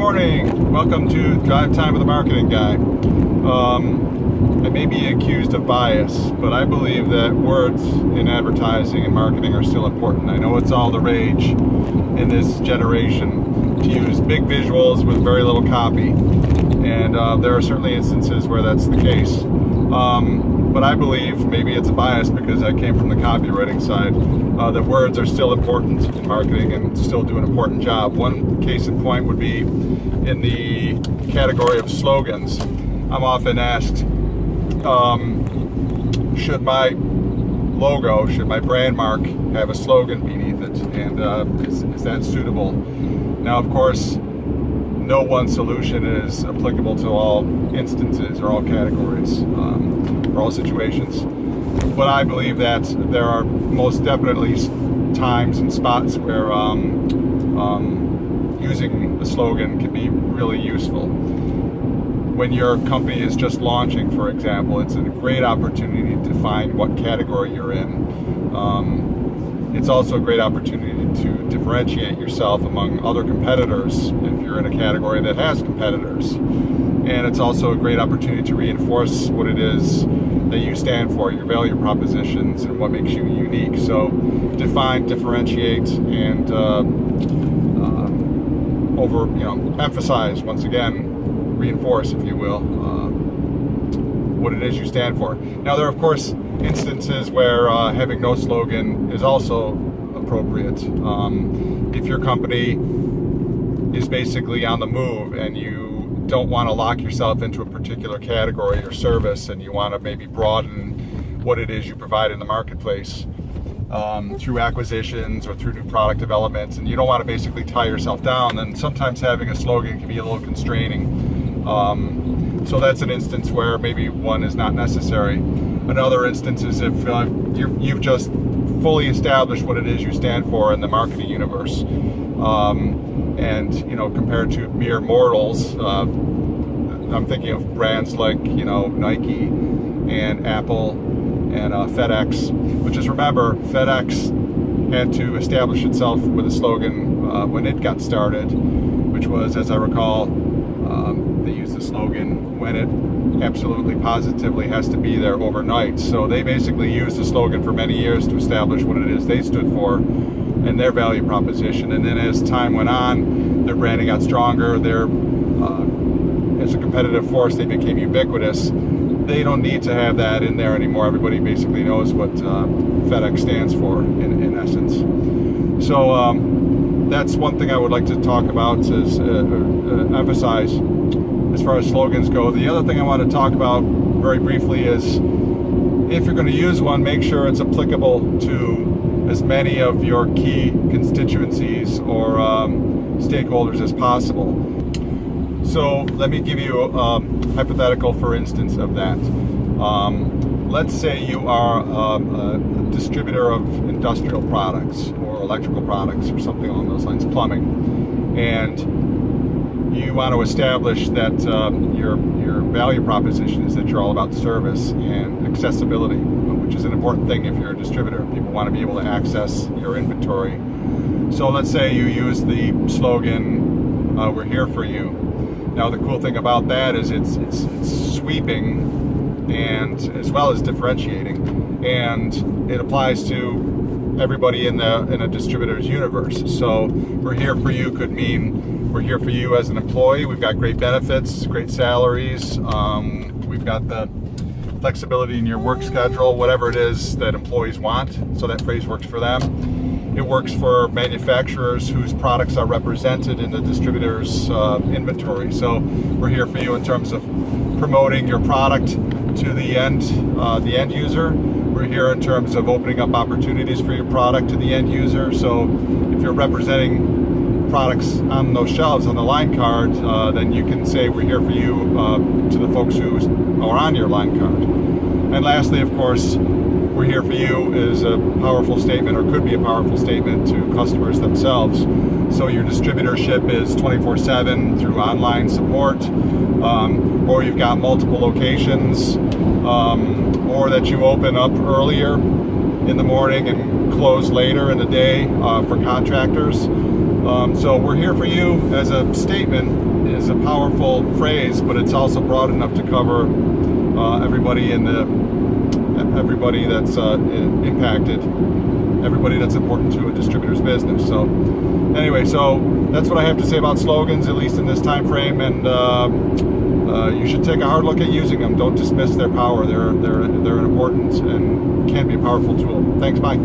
morning. Welcome to Drive Time with the Marketing Guy. I may be accused of bias, but I believe that words in advertising and marketing are still important. I know it's all the rage in this generation to use big visuals with very little copy, and there are certainly instances where that's the case. But I believe, maybe it's a bias because I came from the copywriting side, that words are still important in marketing and still do an important job. One case in point would be in the category of slogans. I'm often asked, should my logo, should my brand mark have a slogan beneath it, and is that suitable? Now, of course, no one solution is applicable to all instances or all categories or all situations. But I believe that there are most definitely times and spots where using a slogan can be really useful. When your company is just launching, for example, it's a great opportunity to find what category you're in. It's also a great opportunity to differentiate yourself among other competitors if you're in a category that has competitors. And it's also a great opportunity to reinforce what it is that you stand for, your value propositions, and what makes you unique. So define, differentiate, and emphasize, once again, reinforce, if you will, what it is you stand for. Now, there are, of course, instances where having no slogan is also appropriate. If your company is basically on the move and you don't want to lock yourself into a particular category or service, and you want to maybe broaden what it is you provide in the marketplace through acquisitions or through new product development, and you don't want to basically tie yourself down, then sometimes having a slogan can be a little constraining. So that's an instance where maybe one is not necessary. Another instance is if you've just fully established what it is you stand for in the marketing universe. And compared to mere mortals, I'm thinking of brands like Nike and Apple and FedEx. Which is, remember, FedEx had to establish itself with a slogan when it got started, which was, as I recall, they used the slogan, "When it absolutely positively has to be there overnight." So they basically used the slogan for many years to establish what it is they stood for and their value proposition. And then as time went on, their branding got stronger. As a competitive force, they became ubiquitous. They don't need to have that in there anymore. Everybody basically knows what FedEx stands for in essence. So that's one thing I would like to talk about, is emphasize as far as slogans go. The other thing I want to talk about very briefly is, if you're going to use one, make sure it's applicable to as many of your key constituencies or stakeholders as possible. So let me give you a hypothetical, for instance, of that. Let's say you are a distributor of industrial products or electrical products or something along those lines, plumbing, and you want to establish that your value proposition is that you're all about service and accessibility, which is an important thing if you're a distributor. People want to be able to access your inventory. So let's say you use the slogan, "We're here for you." Now, the cool thing about that is it's sweeping and as well as differentiating, and it applies to everybody in a distributor's universe. So "We're here for you" could mean we're here for you as an employee. We've got great benefits, great salaries. We've got the flexibility in your work schedule, whatever it is that employees want. So that phrase works for them. It works for manufacturers whose products are represented in the distributor's inventory. So we're here for you in terms of promoting your product to the end user. We're here in terms of opening up opportunities for your product to the end user. So if you're representing products on those shelves on the line card, then you can say "We're here for you" to the folks who are on your line card. And lastly, of course, "We're here for you" is a powerful statement, or could be a powerful statement, to customers themselves. So your distributorship is 24/7 through online support, or you've got multiple locations, or that you open up earlier in the morning and close later in the day for contractors. So we're here for you as a statement. Is a powerful phrase, but it's also broad enough to cover everybody that's impacted, everybody that's important to a distributor's business. So anyway, so that's what I have to say about slogans, at least in this time frame, and you should take a hard look at using them. Don't dismiss their power. They're an important and can be a powerful tool. Thanks, bye.